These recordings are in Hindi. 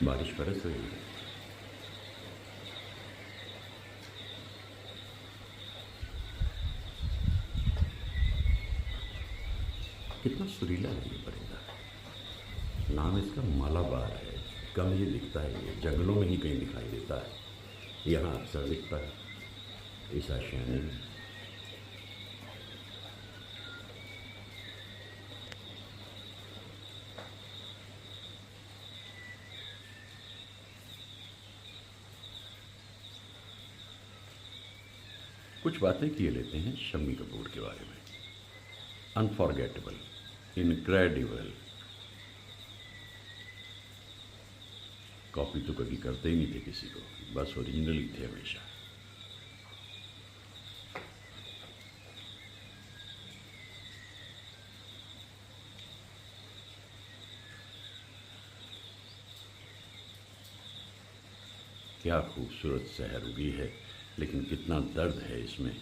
बारिश बरस रही है। कितना सुरीला है ये परिंदा। नाम इसका मालाबार है। कम ही दिखता है, ये जंगलों में ही कहीं दिखाई देता है। यहाँ अक्सर दिखता है, इस आशियाने में। कुछ बातें किए लेते हैं शम्मी कपूर के बारे में। Unforgettable, incredible. कॉपी तो कभी करते ही नहीं थे किसी को, बस ओरिजिनल ही थे हमेशा। क्या खूबसूरत शहर उगी है, लेकिन कितना दर्द है इसमें।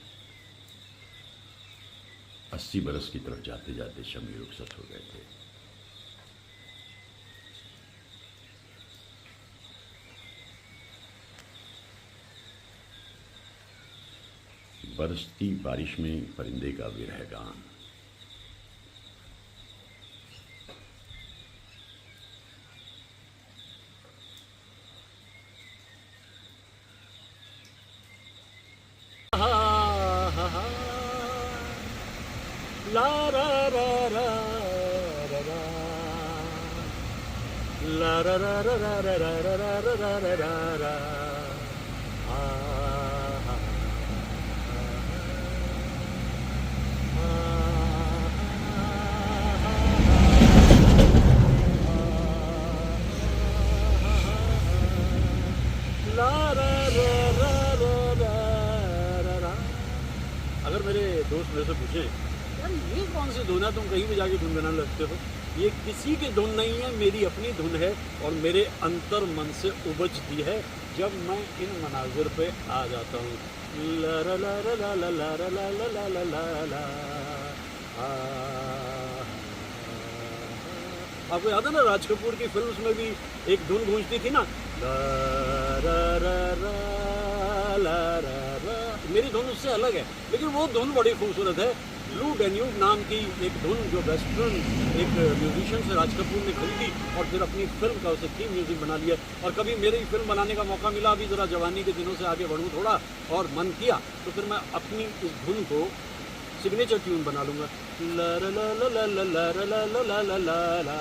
80 बरस की तरफ जाते जाते शम्मी रुखसत हो गए थे। बरसती बारिश में परिंदे का विरह गान। ला रा रा रा रा रा ला रा रा रा रा रा रा रा रा रा रा रा आ ला रा रा रा रा रा रा। अगर मेरे दोस्त मेरे से पूछे यार ये कौन सी धुन है, तुम कहीं भी जाके धुन बनाने लगते हो, ये किसी की धुन नहीं है, मेरी अपनी धुन है और मेरे अंतर मन से उपजती है जब मैं इन मनाजिर पे आ जाता हूँ। ला ला ला ला ला ला ला ला ला ला ला ला ला। आपको याद है ना राज कपूर की फिल्म में भी एक धुन गूंजती थी ना, ला रा रा रा ला रा रा। मेरी धुन उससे अलग है, लेकिन वो धुन बड़ी खूबसूरत है। ब्लू डेन्यूब नाम की एक धुन जो वेस्टर्न एक म्यूजिशियन से राज कपूर ने खरीदी और फिर अपनी फिल्म का उसे थीम म्यूजिक बना लिया। और कभी मेरी फिल्म बनाने का मौका मिला, अभी ज़रा जवानी के दिनों से आगे बढ़ूँ थोड़ा और मन किया तो फिर मैं अपनी इस धुन को सिग्नेचर ट्यून बना लूँगा। ला ला ला ला ला ला ला ला ला ला ला ला।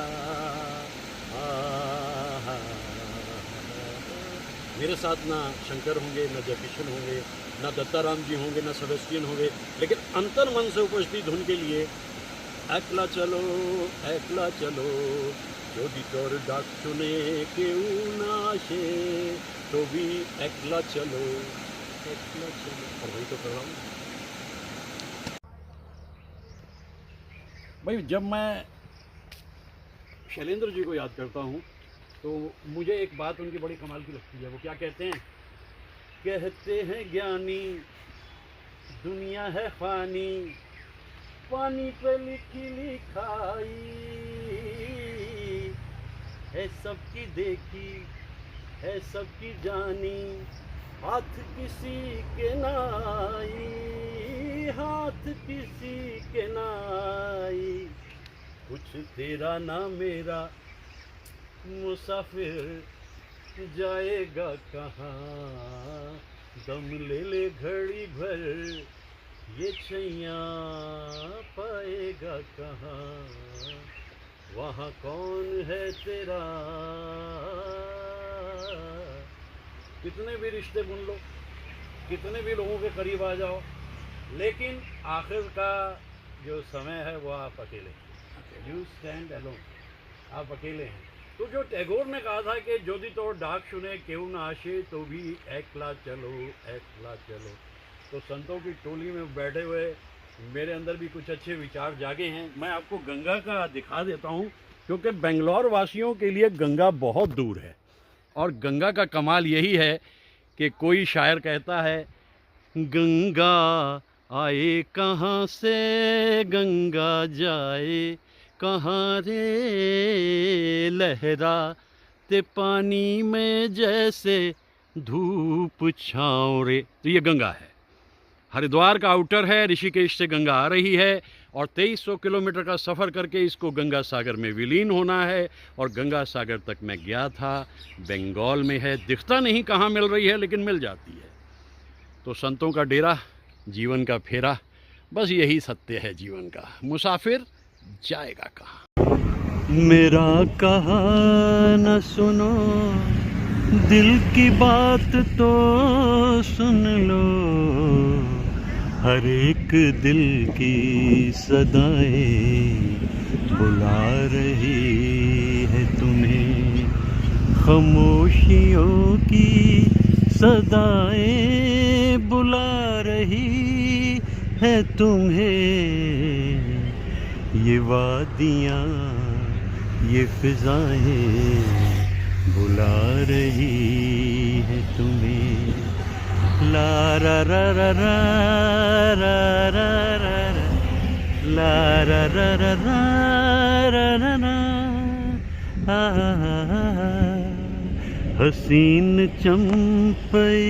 मेरे साथ ना शंकर होंगे, ना जयकिशन होंगे, ना दत्ताराम जी होंगे, ना सेबेस्टियन होंगे, लेकिन अंतर मन से उपजती धुन के लिए एकला चलो যদি তোর ডাক শুনে কেউ না আসে तो भी एकला चलो और वही तो कर रहा हूँ भाई। जब मैं शैलेंद्र जी को याद करता हूँ तो मुझे एक बात उनकी बड़ी कमाल की लगती है। वो क्या कहते हैं ज्ञानी दुनिया है फानी, पानी पे लिखी लिखाई है, सबकी देखी है सबकी जानी, हाथ किसी के नाई, हाथ किसी के नाई, कुछ तेरा ना मेरा मुसाफिर जाएगा कहाँ, दम ले ले घड़ी भर ये छैया पाएगा कहाँ, वहाँ कौन है तेरा। कितने भी रिश्ते बुन लो, कितने भी लोगों के करीब आ जाओ, लेकिन आखिर का जो समय है वो आप अकेले, यू स्टैंड अलोन, आप अकेले हैं। तो जो टैगोर ने कहा था कि जोदी तो डाक सुने केहू ना आशे तो भी एकला चलो एकला चलो, तो संतों की टोली में बैठे हुए मेरे अंदर भी कुछ अच्छे विचार जागे हैं। मैं आपको गंगा का दिखा देता हूँ, क्योंकि बेंगलोर वासियों के लिए गंगा बहुत दूर है और गंगा का कमाल यही है कि कोई शायर कहता है, गंगा आए कहाँ से गंगा जाए कहाँ रे, लहरा बहते पानी में जैसे धूप छाँव रे। तो ये गंगा है, हरिद्वार का आउटर है, ऋषिकेश से गंगा आ रही है और 2300 किलोमीटर का सफ़र करके इसको गंगा सागर में विलीन होना है। और गंगा सागर तक मैं गया था, बंगाल में है, दिखता नहीं कहाँ मिल रही है लेकिन मिल जाती है। तो संतों का डेरा, जीवन का फेरा, बस यही सत्य है जीवन का, मुसाफिर जाएगा कहाँ। मेरा कहा न सुनो, दिल की बात तो सुन लो, हर एक दिल की सदाएं बुला रही है तुम्हें, खामोशियों की सदाएं बुला रही है तुम्हें, ये वादियाँ ये फिजाएं बुला रही है तुम्हें। ला रा रा रा रा रा रा रा रा, ला रा रा रा रा रा रा रा, हसीन चंपई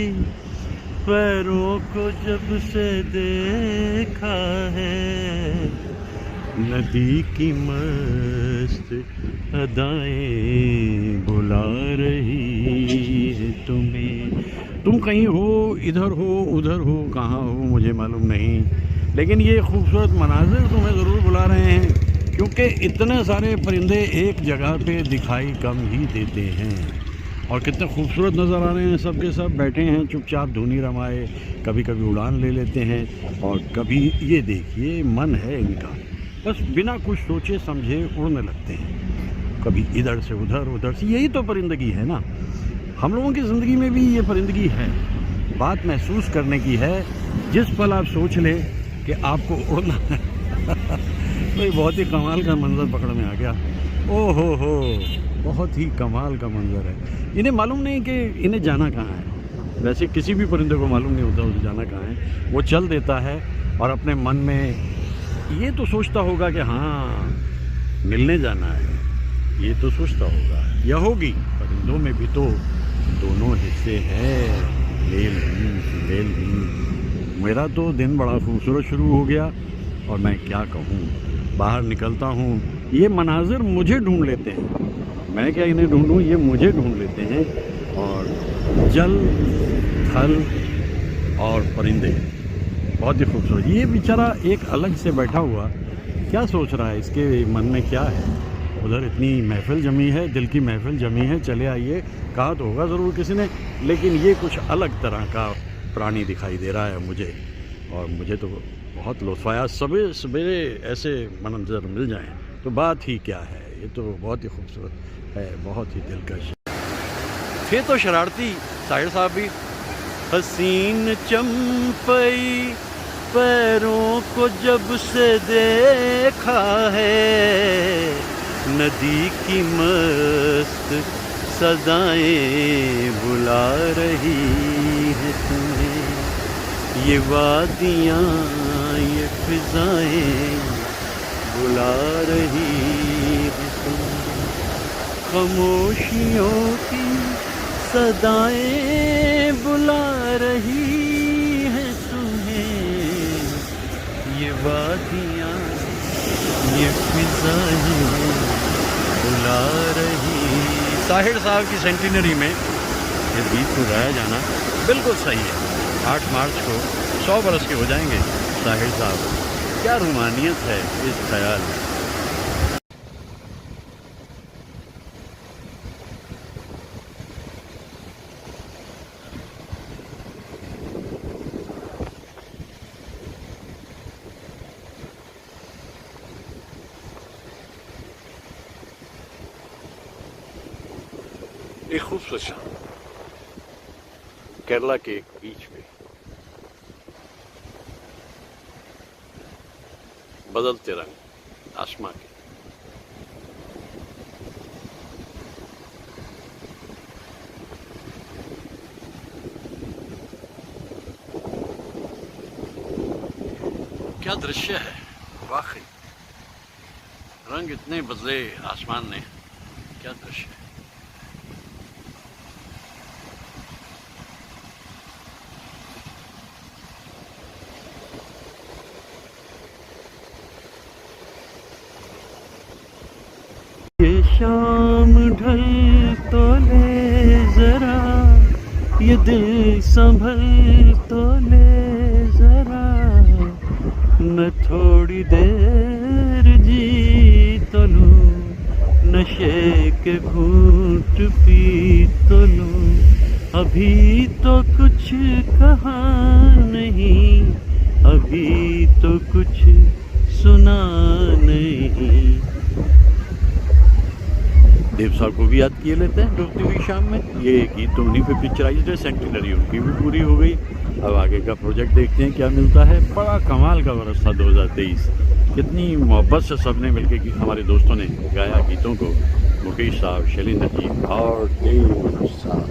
पैरों को जब से देखा है, नदी की मस्त अदाएं बुला रही है तुम्हें। तुम कहीं हो, इधर हो, उधर हो, कहाँ हो मुझे मालूम नहीं, लेकिन ये खूबसूरत मनाजिर तुम्हें ज़रूर बुला रहे हैं, क्योंकि इतने सारे परिंदे एक जगह पे दिखाई कम ही देते हैं। और कितने खूबसूरत नज़र आ रहे हैं, सब के सब बैठे हैं चुपचाप धुनी रमाए, कभी कभी उड़ान ले लेते हैं और कभी ये देखिए मन है इनका, बस बिना कुछ सोचे समझे उड़ने लगते हैं, कभी इधर से उधर, उधर से। यही तो परिंदगी है ना, हम लोगों की ज़िंदगी में भी ये परिंदगी है। बात महसूस करने की है, जिस पल आप सोच लें कि आपको उड़ना है तो बहुत ही कमाल का मंजर पकड़ में आ गया। ओहो, बहुत ही कमाल का मंजर है। इन्हें मालूम नहीं कि इन्हें जाना कहाँ है। वैसे किसी भी परिंदे को मालूम नहीं होता उसे जाना कहाँ है, वो चल देता है और अपने मन में ये तो सोचता होगा कि हाँ मिलने जाना है, ये तो सोचता होगा या होगी। परिंदों में भी तो दोनों हिस्से हैं, मेल भी फीमेल भी। मेरा तो दिन बड़ा खूबसूरत शुरू हो गया और मैं क्या कहूँ, बाहर निकलता हूँ, ये मनाजिर मुझे ढूंढ लेते हैं, मैं क्या इन्हें ढूंढूं, ये मुझे ढूंढ लेते हैं। और जल, थल और परिंदे बहुत ही खूबसूरत। ये बेचारा एक अलग से बैठा हुआ क्या सोच रहा है, इसके मन में क्या है। उधर इतनी महफिल जमी है, दिल की महफिल जमी है, चले आइए, कहा तो होगा ज़रूर किसी ने, लेकिन ये कुछ अलग तरह का प्राणी दिखाई दे रहा है मुझे, और मुझे तो बहुत लुत्फ़ आया। सवेरे सवेरे ऐसे मंजर मिल जाएं तो बात ही क्या है, ये तो बहुत ही खूबसूरत है, बहुत ही दिलकश। थे तो शरारती साहिर साहब भी। हसीन चंपई पैरों को जब से देखा है, नदी की मस्त सदाएं बुला रही है तुम्हें, ये वादियाँ ये फिजाएं बुला रही है तुम्हें, खामोशियों की सदाएं बुला रही है तुम्हें, ये वादियाँ ये फिजाएं बुला रही। साहिर साहब की सेंटिनरी में ये गीत को गाया जाना बिल्कुल सही है। 8 मार्च को 100 बरस के हो जाएंगे साहिर साहब। क्या रूमानियत है इस ख्याल में। एक खूबसूरत शाम केरला के एक बीच पे, बदलते रंग आसमां के, क्या दृश्य है वाकई। रंग इतने बदले आसमान ने, क्या दृश्य है। शाम ढल तो ले जरा, ये दिल संभल तो ले जरा, मैं थोड़ी देर जी तो लूं, नशे के घूंट पी तो लूं, अभी तो कुछ कहा नहीं, अभी तो कुछ सुना नहीं। देव साहब को भी याद किए लेते हैं डूबती हुई शाम में। ये गीत तो उन्हीं पे पिक्चराइज्ड है, सेंटिनरी उनकी भी पूरी हो गई। अब आगे का प्रोजेक्ट देखते हैं क्या मिलता है। बड़ा कमाल का वर्ष था 2023, कितनी मोहब्बत से सबने मिलकर हमारे दोस्तों ने गाया गीतों को। मुकेश साहब, शैलेंद्र जी और देव साहब।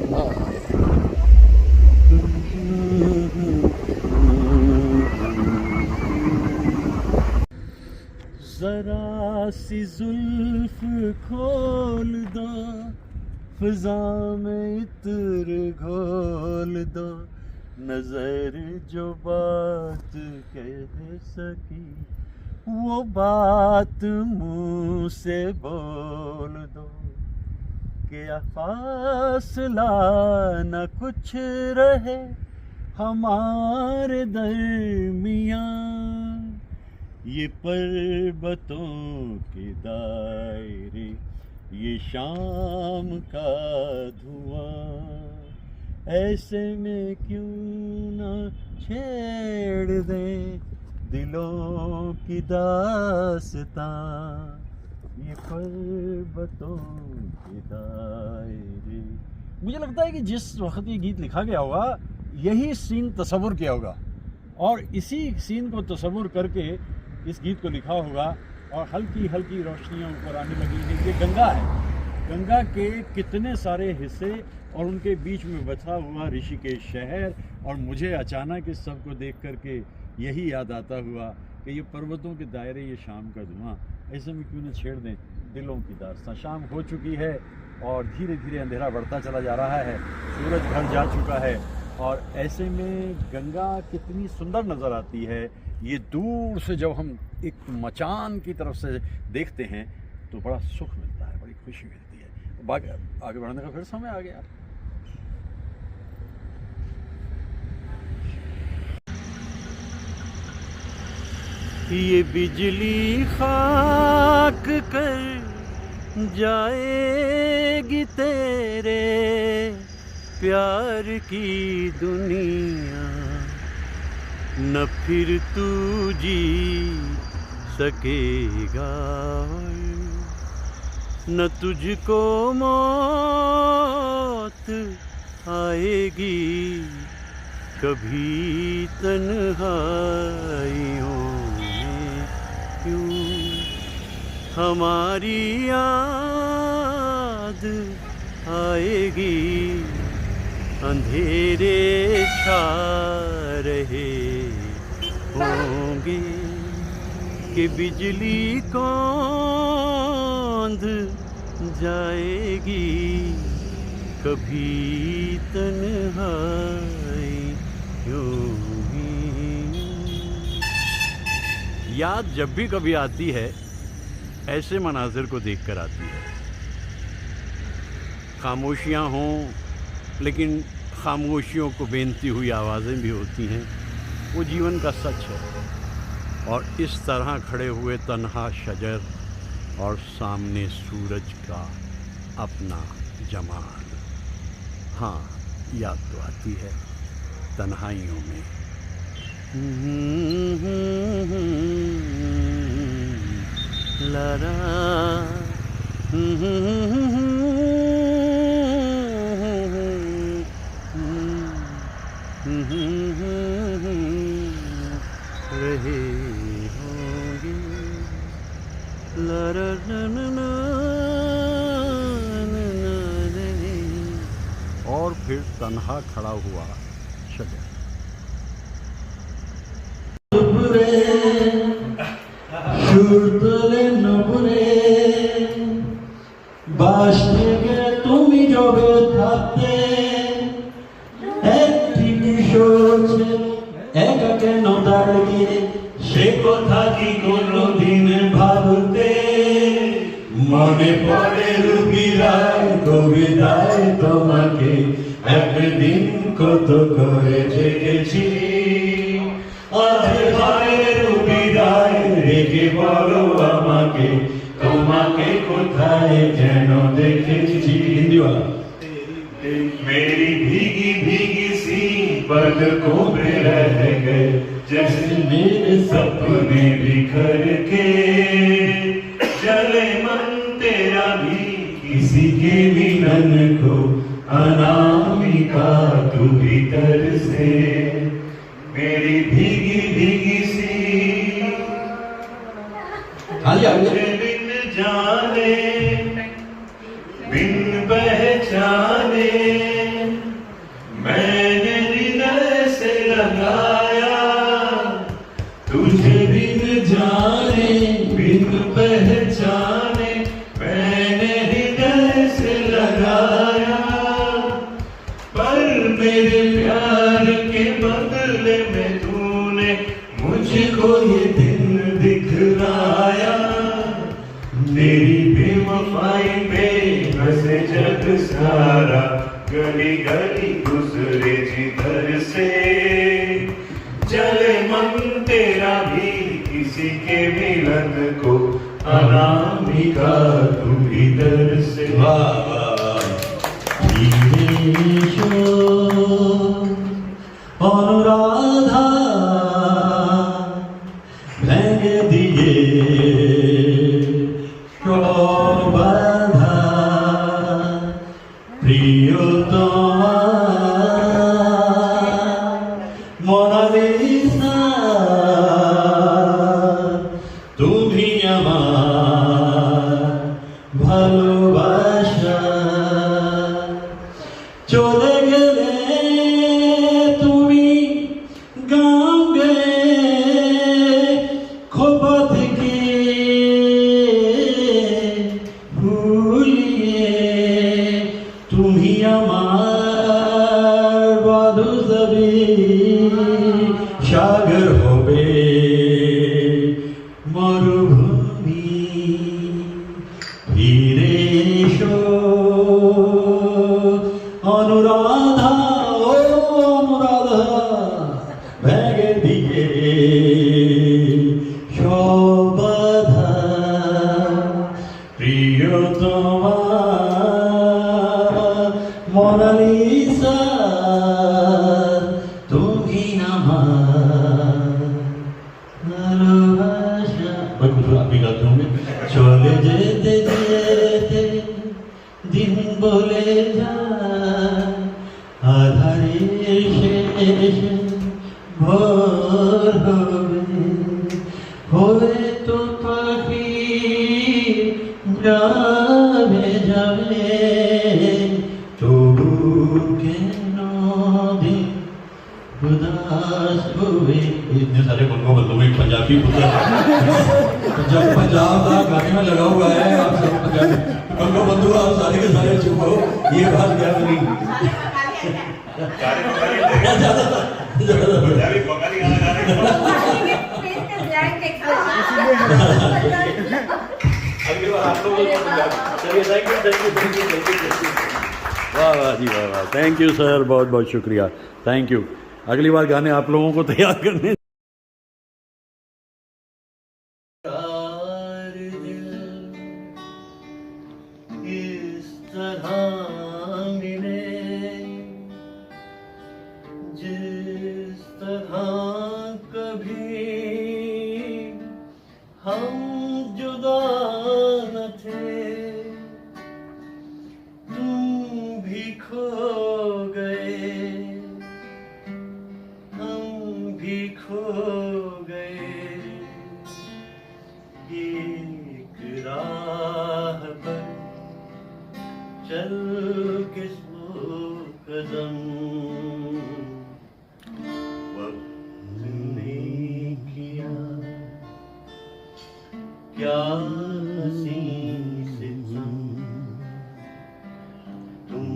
जरा सी जुल्फ खोल दो, फिजा में इत्र घोल दो, नजर जो बात कह सकी वो बात मुंह से बोल दो, क्या फासला न कुछ रहे हमारे दरमियाँ, ये पर्वतों के दायरे, ये शाम का धुआं, ऐसे में क्यों न छेड़ दे दिलों की दास्तां, ये पर्वतों के दायरे। मुझे लगता है कि जिस वक्त ये गीत लिखा गया होगा यही सीन तस्वुर किया होगा और इसी सीन को तस्वुर करके इस गीत को लिखा होगा। और हल्की हल्की रोशनियाँ ऊपर आने लगी हैं। ये गंगा है, गंगा के कितने सारे हिस्से और उनके बीच में बसा हुआ ऋषिकेश शहर। और मुझे अचानक इस सब को देख करके यही याद आता हुआ कि ये पर्वतों के दायरे, ये शाम का धुआं, ऐसे में क्यों न छेड़ दें दिलों की दास्तां। शाम हो चुकी है और धीरे धीरे अंधेरा बढ़ता चला जा रहा है, सूरज ढल जा चुका है और ऐसे में गंगा कितनी सुंदर नज़र आती है। ये दूर से जब हम एक मचान की तरफ से देखते हैं तो बड़ा सुख मिलता है, बड़ी खुशी मिलती है। आगे बढ़ने का फिर समय आ गया। ये बिजली खाक कर जाएगी तेरे प्यार की दुनिया, न फिर तू जी सकेगा, न तुझको मौत आएगी कभी तन्हाइयों में, क्यों हमारी याद आएगी, अंधेरे छा रहे होंगे कि बिजली कौंध जाएगी कभी तन्हाइयों में। याद जब भी कभी आती है ऐसे मनाजिर को देखकर आती है। खामोशियाँ हों लेकिन खामोशियों को बेनती हुई आवाज़ें भी होती हैं, वो जीवन का सच है। और इस तरह खड़े हुए तन्हा शजर और सामने सूरज का अपना जमाल, हाँ याद तो आती है तन्हाइयों में। लारा रहे होंगे, लारा और फिर तन्हा खड़ा हुआ शजर। বাসকে তুমি জবে থাকতে একটি কিশোর একা কেন দাঁড়িয়ে সে কথা কি কোনোদিন ভাবতে মনে পড়ে রুবিরায় কবিতায় তোমাকে একদিন কত করে জেগেছি আজ হায় রুবিরায় রেখে বলো আমাকে তোমাকে কোথায় যেন দেখেছি হিন্দিওয়ালা मेरी भीगी भीगी सी पलकों में रह गए जैसे मेरे सपने बिखर के चले मन तेरा भी किसी के मिलन को अनामिका तू भीतर से मेरी भीगी भीगी सी बिन जाने बिन पहचाने मैंने हृदय से लगाया तुझे बिन जाने बिन पहचाने मैंने हृदय से लगाया पर मेरे प्यार के बदले में तूने मुझको ये दिन दिखलाया तेरी बेवफाई में बसे जग सारा गली गली गुजरे जिधर से चले मन तेरा भी किसी के मिलन को अनामिका तू इधर से अनुराधा ভেঙে দিয়ে বাধা প্রিয়তমা মোনালিসা তুমি আমার ভালোবাসা চলে গেলে তুমি গাও গে খোপা থেকে ভুলিয়ে তুমি আমার বধু যাবে সাগর হবে মরুভূমি ফিরে এসো অনুরাধা ও অনুরাধা ভেঙে দিয়ে সবাধা প্রিয়তমা মোনালিসা তুমি আমার ভালোবাসা मैं कुछ आप भी गाता हूँ चले जेते जेते दिन बोले যায় আধারে শেষে ভোর হবে হয়তো পাখি গ্রামে যাবে তবু কেন দিন उदास हुए इतने सारे मुल्कों बंदों में पंजाबी पंजाब का गाने में लगा हुआ है आप सब पंजाबी बंगो बंधु आप सारे के सारे चुप हो ये बात क्या करी वाह वाह जी वाह वाह थैंक यू सर बहुत बहुत शुक्रिया थैंक यू अगली बार गाने आप लोगों को तैयार करने इस तरह मिले जिस तरह कभी हम जुदा न थे तुम भी खो गए हम भी खो गए एक राह पर चल के सो कदम वक्त ने किया क्या हंसी सितम तुम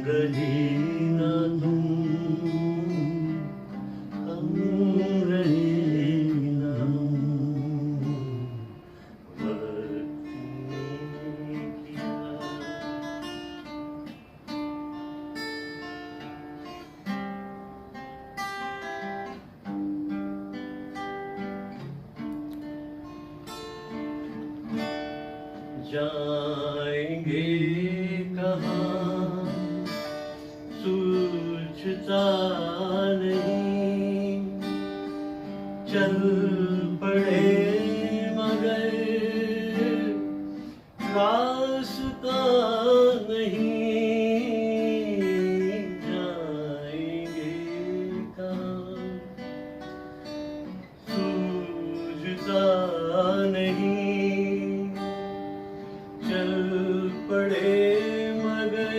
रही ना तुम हम रहे ना वक्त ने जाएंगे कहाँ सूझता नहीं, चल पड़े मगर रास्ता नहीं, जाएंगे कहाँ सूझता नहीं, चल पड़े मगर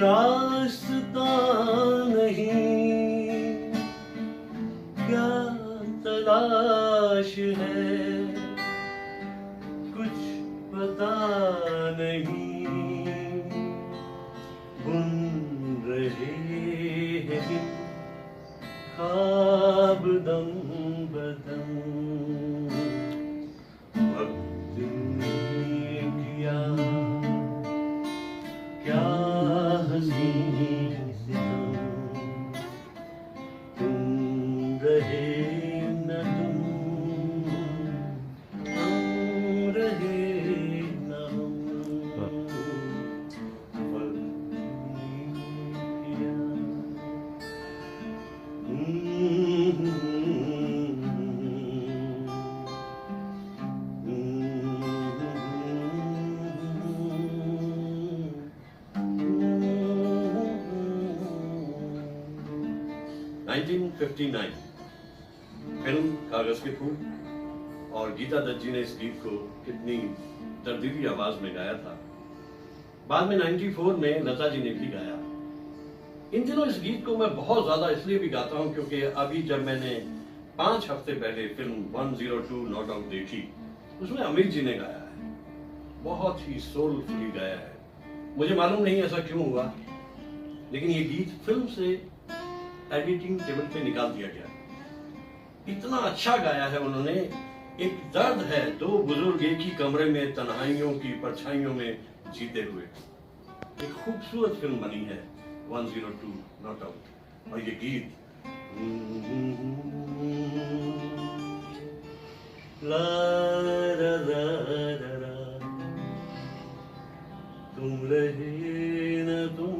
रास्ता नहीं, क्या तलाश है कुछ पता नहीं, बुन रहे हैं दिन ख्वाब दम बदम, वक्त ने किया क्या हंसी सितम, तुम रहे न तुम, हम रहे न हम, वक्त ने किया। फिल्म कागज के फूल, और गीता दत्त जी ने इस गीत को कितनी दर्दीली आवाज में गाया था। बाद में 94 में लता जी ने भी गाया। इन दिनों इस गीत को मैं बहुत ज्यादा इसलिए भी गाता हूं क्योंकि अभी जब मैंने 5 हफ्ते पहले फिल्म 102 नॉट आउट देखी, उसमें अमित जी ने गाया है, बहुत ही सोलफुली गाया है। मुझे मालूम नहीं ऐसा क्यों हुआ, लेकिन ये गीत फिल्म से एडिटिंग टेबल पे निकाल दिया गया। इतना अच्छा गाया है उन्होंने। एक दर्द है दो बुजुर्ग एक ही कमरे में तन्हाइयों की परछाइयों में जीते हुए। एक खूबसूरत फिल्म बनी है 102 नॉट आउट, और ये गीत ला रा रा रा रा, तुम रहे न तुम,